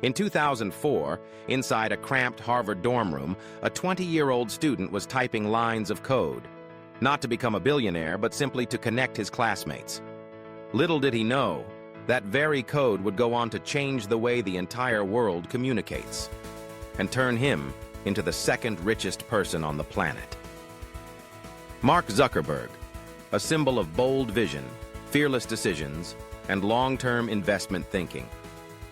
In 2004, inside a cramped Harvard dorm room, a 20-year-old student was typing lines of code, not to become a billionaire, but simply to connect his classmates. Little did he know, that very code would go on to change the way the entire world communicates, and turn him into the second richest person on the planet. Mark Zuckerberg, a symbol of bold vision, fearless decisions, and long-term investment thinking.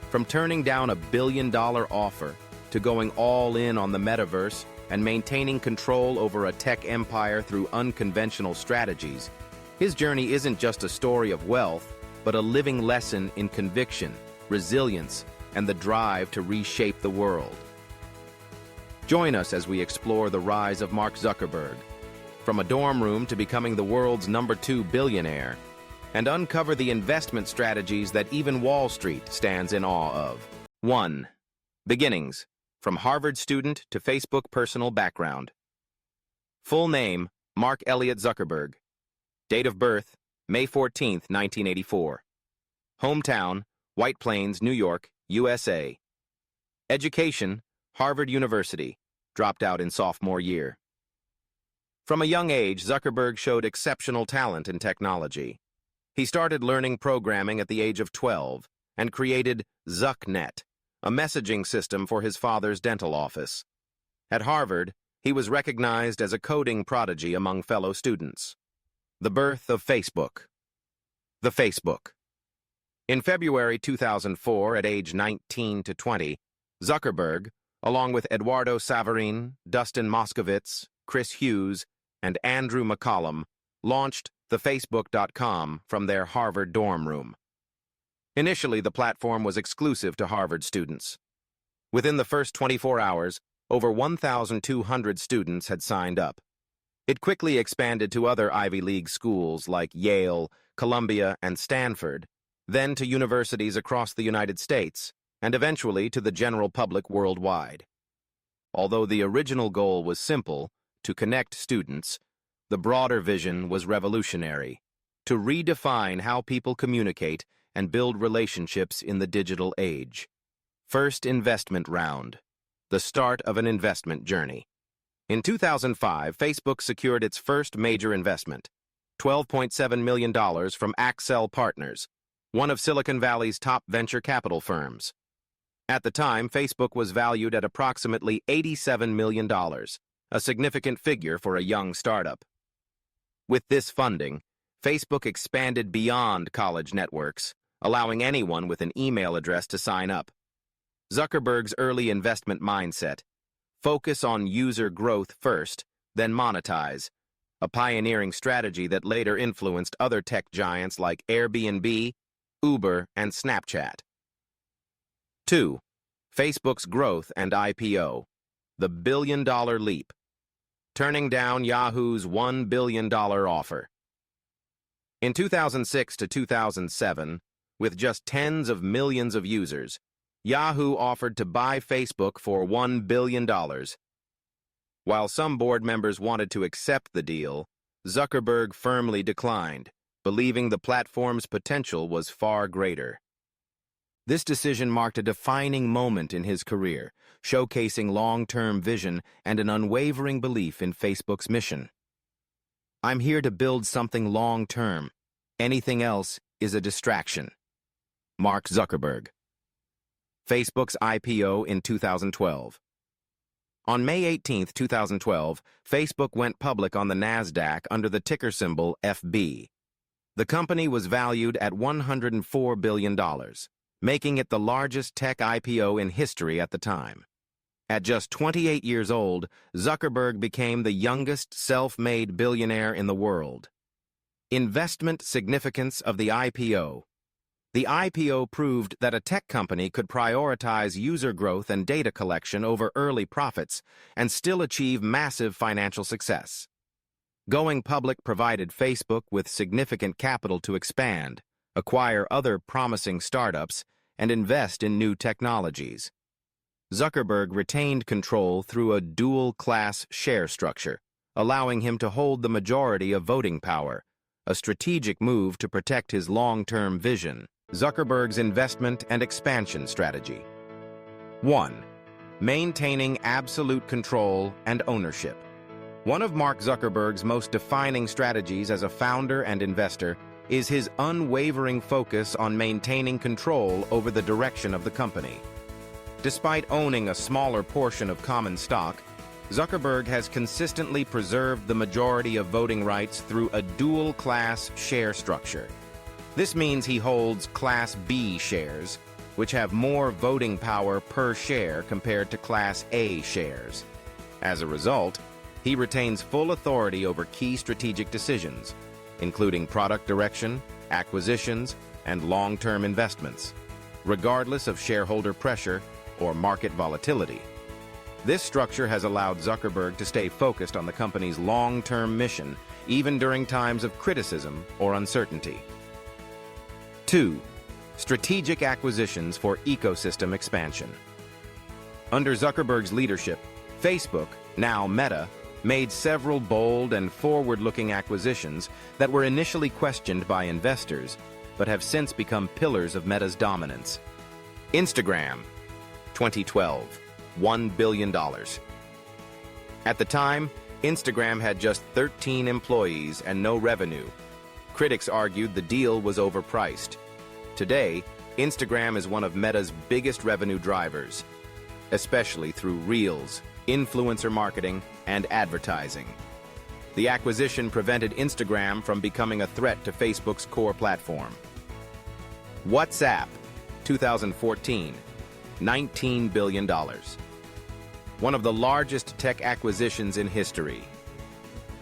From turning down a billion-dollar offer to going all in on the Metaverse and maintaining control over a tech empire through unconventional strategies, his journey isn't just a story of wealth, but a living lesson in conviction, resilience, and the drive to reshape the world. Join us as we explore the rise of Mark Zuckerberg, from a dorm room to becoming the world's #2 billionaire, and uncover the investment strategies that even Wall Street stands in awe of. 1. Beginnings, from Harvard student to Facebook personal background. Full name, Mark Elliott Zuckerberg. Date of birth, May 14, 1984. Hometown, White Plains, New York, USA. Education, Harvard University. Dropped out in sophomore year. From a young age, Zuckerberg showed exceptional talent in technology. He started learning programming at the age of 12 and created ZuckNet, a messaging system for his father's dental office. At Harvard, he was recognized as a coding prodigy among fellow students. The birth of Facebook. The Facebook. In February 2004, at age 19 to 20, Zuckerberg, along with Eduardo Saverin, Dustin Moskovitz, Chris Hughes, and Andrew McCollum, launched thefacebook.com from their Harvard dorm room. Initially, the platform was exclusive to Harvard students. Within the first 24 hours, over 1,200 students had signed up. It quickly expanded to other Ivy League schools like Yale, Columbia, and Stanford, then to universities across the United States, and eventually to the general public worldwide. Although the original goal was simple, to connect students, the broader vision was revolutionary, to redefine how people communicate and build relationships in the digital age. First investment round, the start of an investment journey. In 2005, Facebook secured its first major investment, $12.7 million from Accel Partners, one of Silicon Valley's top venture capital firms. At the time, Facebook was valued at approximately $87 million, a significant figure for a young startup. With this funding, Facebook expanded beyond college networks, allowing anyone with an email address to sign up. Zuckerberg's early investment mindset: focus on user growth first, then monetize, a pioneering strategy that later influenced other tech giants like Airbnb, Uber, and Snapchat. 2. Facebook's growth and IPO, the billion-dollar leap. Turning down Yahoo's $1 billion offer. In 2006 to 2007, with just tens of millions of users, Yahoo offered to buy Facebook for $1 billion. While some board members wanted to accept the deal, Zuckerberg firmly declined, believing the platform's potential was far greater. This decision marked a defining moment in his career, showcasing long-term vision and an unwavering belief in Facebook's mission. I'm here to build something long-term. Anything else is a distraction. Mark Zuckerberg. Facebook's IPO in 2012. On May 18, 2012, Facebook went public on the NASDAQ under the ticker symbol FB. The company was valued at $104 billion, making it the largest tech IPO in history at the time. At just 28 years old, Zuckerberg became the youngest self-made billionaire in the world. Investment significance of the IPO. The IPO proved that a tech company could prioritize user growth and data collection over early profits and still achieve massive financial success. Going public provided Facebook with significant capital to expand, acquire other promising startups, and invest in new technologies. Zuckerberg retained control through a dual-class share structure, allowing him to hold the majority of voting power, a strategic move to protect his long-term vision. Zuckerberg's investment and expansion strategy. 1. Maintaining absolute control and ownership. One of Mark Zuckerberg's most defining strategies as a founder and investor is his unwavering focus on maintaining control over the direction of the company. Despite owning a smaller portion of common stock, Zuckerberg has consistently preserved the majority of voting rights through a dual-class share structure. This means he holds Class B shares, which have more voting power per share compared to Class A shares. As a result, he retains full authority over key strategic decisions, including product direction, acquisitions, and long-term investments, regardless of shareholder pressure or market volatility. This structure has allowed Zuckerberg to stay focused on the company's long-term mission, even during times of criticism or uncertainty. 2. Strategic acquisitions for ecosystem expansion. Under Zuckerberg's leadership, Facebook, now Meta, made several bold and forward-looking acquisitions that were initially questioned by investors, but have since become pillars of Meta's dominance. Instagram, 2012, $1 billion. At the time, Instagram had just 13 employees and no revenue. Critics argued the deal was overpriced. Today, Instagram is one of Meta's biggest revenue drivers, especially through Reels, influencer marketing, and advertising. The acquisition prevented Instagram from becoming a threat to Facebook's core platform. WhatsApp, 2014, $19 billion. One of the largest tech acquisitions in history.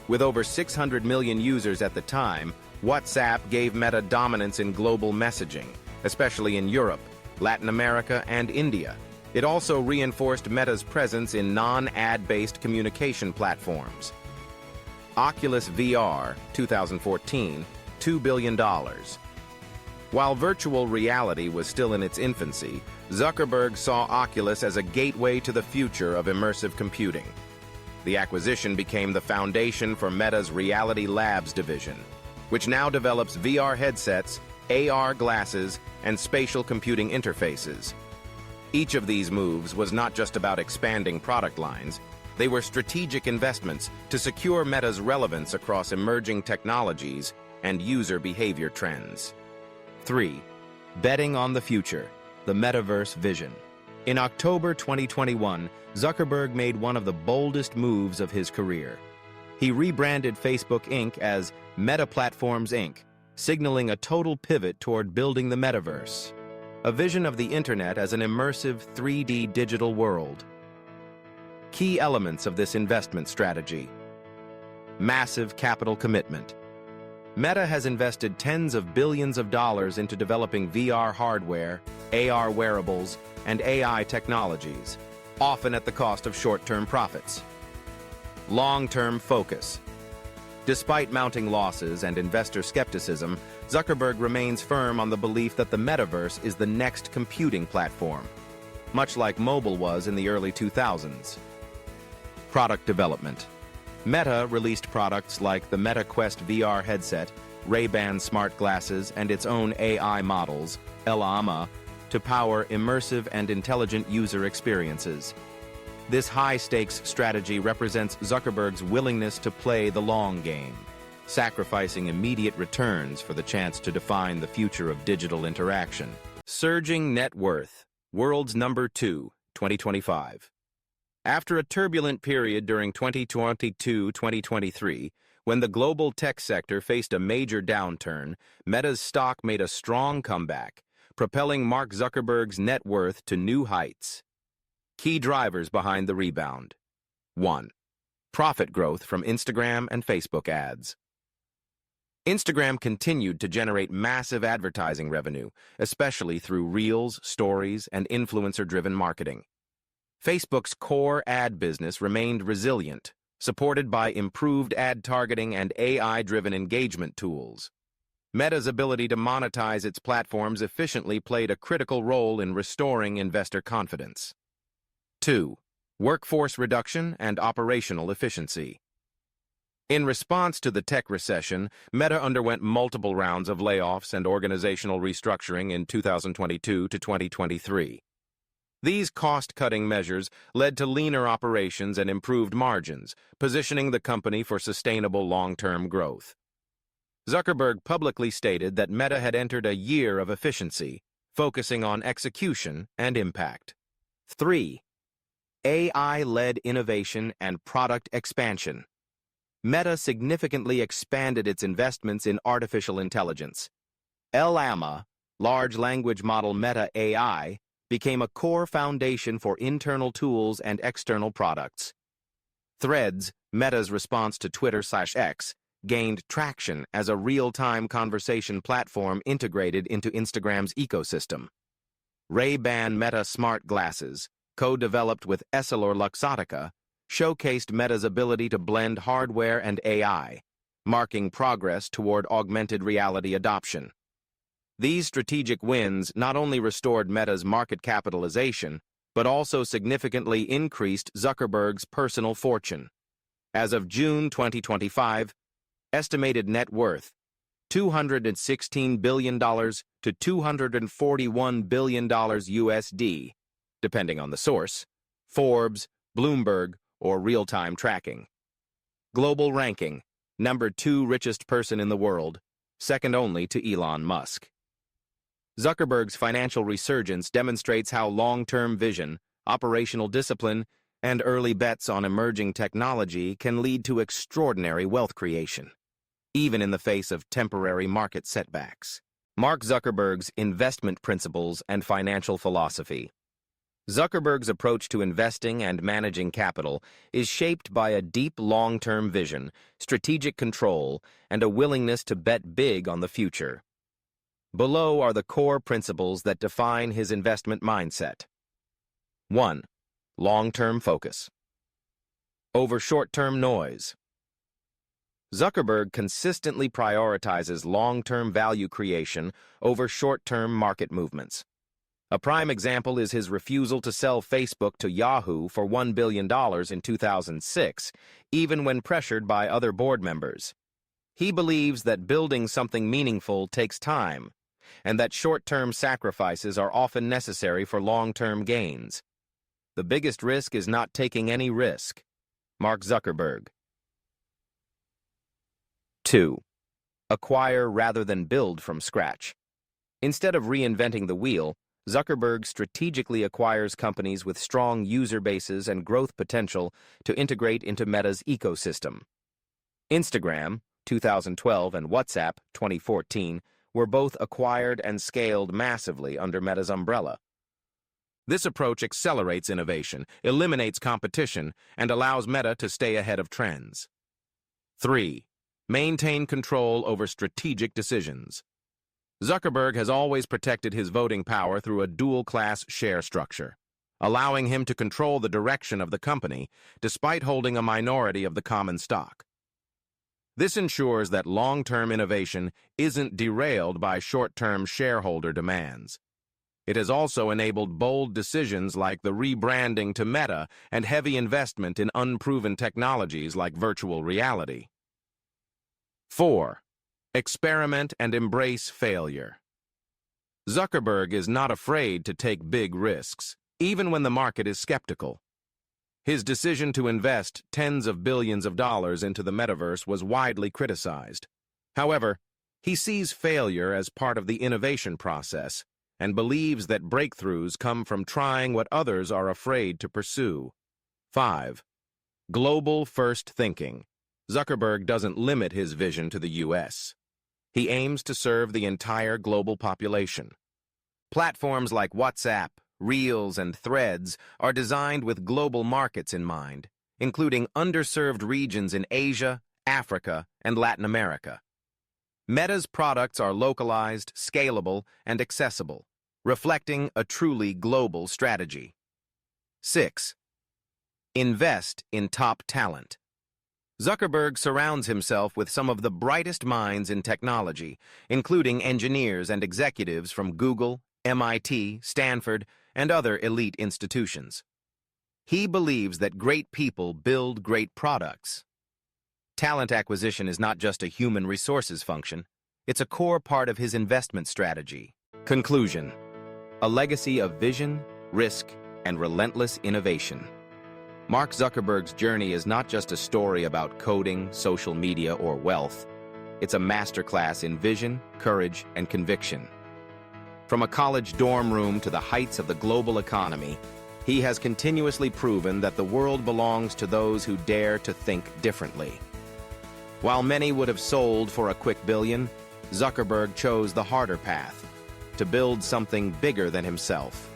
With over 600 million users at the time, WhatsApp gave Meta dominance in global messaging, especially in Europe, Latin America, and India. It also reinforced Meta's presence in non-ad-based communication platforms. Oculus VR, 2014, $2 billion. While virtual reality was still in its infancy, Zuckerberg saw Oculus as a gateway to the future of immersive computing. The acquisition became the foundation for Meta's Reality Labs division, which now develops VR headsets, AR glasses, and spatial computing interfaces. Each of these moves was not just about expanding product lines, they were strategic investments to secure Meta's relevance across emerging technologies and user behavior trends. 3. Betting on the future, the Metaverse vision. In October 2021, Zuckerberg made one of the boldest moves of his career. He rebranded Facebook Inc. as Meta Platforms Inc., signaling a total pivot toward building the Metaverse, a vision of the internet as an immersive 3D digital world. Key elements of this investment strategy. Massive capital commitment. Meta has invested tens of billions of dollars into developing VR hardware, AR wearables, and AI technologies, often at the cost of short-term profits. Long-term focus. Despite mounting losses and investor skepticism, Zuckerberg remains firm on the belief that the Metaverse is the next computing platform, much like mobile was in the early 2000s. Product development. Meta released products like the Meta Quest VR headset, Ray-Ban smart glasses, and its own AI models, Llama, to power immersive and intelligent user experiences. This high-stakes strategy represents Zuckerberg's willingness to play the long game, sacrificing immediate returns for the chance to define the future of digital interaction. Surging net worth, world's number 2, 2025. After a turbulent period during 2022-2023, when the global tech sector faced a major downturn, Meta's stock made a strong comeback, propelling Mark Zuckerberg's net worth to new heights. Key drivers behind the rebound. 1. Profit growth from Instagram and Facebook ads. Instagram continued to generate massive advertising revenue, especially through Reels, Stories, and influencer-driven marketing. Facebook's core ad business remained resilient, supported by improved ad targeting and AI-driven engagement tools. Meta's ability to monetize its platforms efficiently played a critical role in restoring investor confidence. 2. Workforce reduction and operational efficiency. In response to the tech recession, Meta underwent multiple rounds of layoffs and organizational restructuring in 2022 to 2023. These cost-cutting measures led to leaner operations and improved margins, positioning the company for sustainable long-term growth. Zuckerberg publicly stated that Meta had entered a year of efficiency, focusing on execution and impact. 3. AI-led innovation and product expansion. Meta significantly expanded its investments in artificial intelligence. LLaMA, large language model Meta AI, became a core foundation for internal tools and external products. Threads, Meta's response to Twitter/X, gained traction as a real-time conversation platform integrated into Instagram's ecosystem. Ray-Ban Meta smart glasses, co-developed with EssilorLuxottica, showcased Meta's ability to blend hardware and AI, marking progress toward augmented reality adoption. These strategic wins not only restored Meta's market capitalization, but also significantly increased Zuckerberg's personal fortune. As of June 2025, estimated net worth $216 billion to $241 billion USD, depending on the source, Forbes, Bloomberg, or real-time tracking. Global ranking, number 2 richest person in the world, second only to Elon Musk. Zuckerberg's financial resurgence demonstrates how long-term vision, operational discipline, and early bets on emerging technology can lead to extraordinary wealth creation, even in the face of temporary market setbacks. Mark Zuckerberg's investment principles and financial philosophy. Zuckerberg's approach to investing and managing capital is shaped by a deep long-term vision, strategic control, and a willingness to bet big on the future. Below are the core principles that define his investment mindset. 1. Long-term focus. Over short-term noise. Zuckerberg consistently prioritizes long-term value creation over short-term market movements. A prime example is his refusal to sell Facebook to Yahoo for $1 billion in 2006, even when pressured by other board members. He believes that building something meaningful takes time, and that short-term sacrifices are often necessary for long-term gains. The biggest risk is not taking any risk. Mark Zuckerberg. 2. Acquire rather than build from scratch. Instead of reinventing the wheel, Zuckerberg strategically acquires companies with strong user bases and growth potential to integrate into Meta's ecosystem. Instagram, 2012, and WhatsApp, 2014, were both acquired and scaled massively under Meta's umbrella. This approach accelerates innovation, eliminates competition, and allows Meta to stay ahead of trends. 3. Maintain control over strategic decisions. Zuckerberg has always protected his voting power through a dual-class share structure, allowing him to control the direction of the company despite holding a minority of the common stock. This ensures that long-term innovation isn't derailed by short-term shareholder demands. It has also enabled bold decisions like the rebranding to Meta and heavy investment in unproven technologies like virtual reality. 4. Experiment and embrace failure. Zuckerberg is not afraid to take big risks, even when the market is skeptical. His decision to invest tens of billions of dollars into the Metaverse was widely criticized. However, he sees failure as part of the innovation process and believes that breakthroughs come from trying what others are afraid to pursue. 5. Global first thinking. Zuckerberg doesn't limit his vision to the U.S. He aims to serve the entire global population. Platforms like WhatsApp, Reels, and Threads are designed with global markets in mind, including underserved regions in Asia, Africa, and Latin America. Meta's products are localized, scalable, and accessible, reflecting a truly global strategy. 6. Invest in top talent. Zuckerberg surrounds himself with some of the brightest minds in technology, including engineers and executives from Google, MIT, Stanford, and other elite institutions. He believes that great people build great products. Talent acquisition is not just a human resources function, it's a core part of his investment strategy. Conclusion: a legacy of vision, risk, and relentless innovation. Mark Zuckerberg's journey is not just a story about coding, social media, or wealth. It's a masterclass in vision, courage, and conviction. From a college dorm room to the heights of the global economy, he has continuously proven that the world belongs to those who dare to think differently. While many would have sold for a quick billion, Zuckerberg chose the harder path, to build something bigger than himself.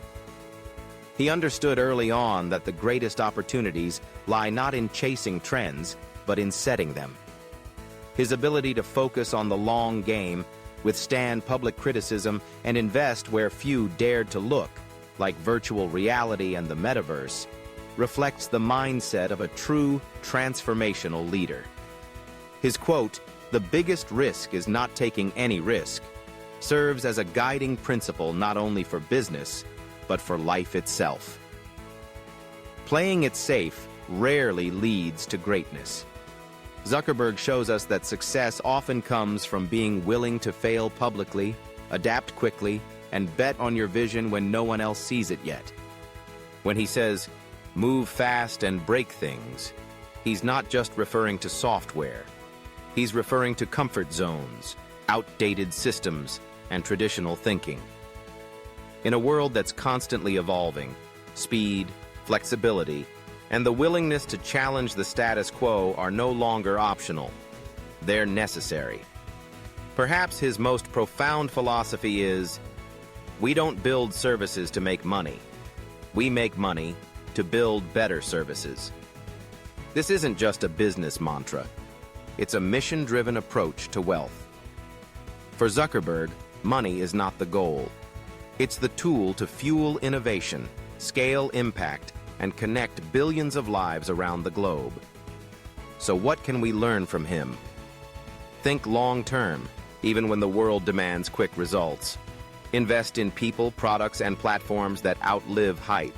He understood early on that the greatest opportunities lie not in chasing trends, but in setting them. His ability to focus on the long game, withstand public criticism, and invest where few dared to look, like virtual reality and the Metaverse, reflects the mindset of a true transformational leader. His quote, "The biggest risk is not taking any risk," serves as a guiding principle not only for business, but for life itself. Playing it safe rarely leads to greatness. Zuckerberg shows us that success often comes from being willing to fail publicly, adapt quickly, and bet on your vision when no one else sees it yet. When he says, "Move fast and break things," he's not just referring to software. He's referring to comfort zones, outdated systems, and traditional thinking. In a world that's constantly evolving, speed, flexibility, and the willingness to challenge the status quo are no longer optional. They're necessary. Perhaps his most profound philosophy is, we don't build services to make money. We make money to build better services. This isn't just a business mantra. It's a mission-driven approach to wealth. For Zuckerberg, money is not the goal. It's the tool to fuel innovation, scale impact, and connect billions of lives around the globe. So what can we learn from him? Think long-term, even when the world demands quick results. Invest in people, products, and platforms that outlive hype.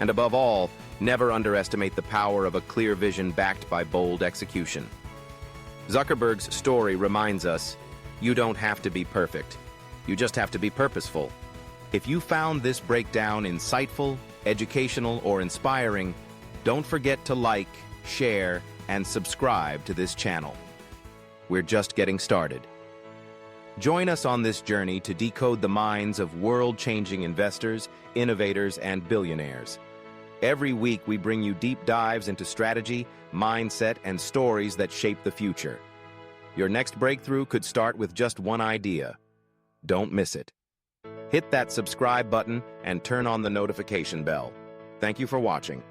And above all, never underestimate the power of a clear vision backed by bold execution. Zuckerberg's story reminds us, you don't have to be perfect. You just have to be purposeful. If you found this breakdown insightful, educational, or inspiring, don't forget to like, share, and subscribe to this channel. We're just getting started. Join us on this journey to decode the minds of world-changing investors, innovators, and billionaires. Every week, we bring you deep dives into strategy, mindset, and stories that shape the future. Your next breakthrough could start with just one idea. Don't miss it. Hit that subscribe button and turn on the notification bell. Thank you for watching.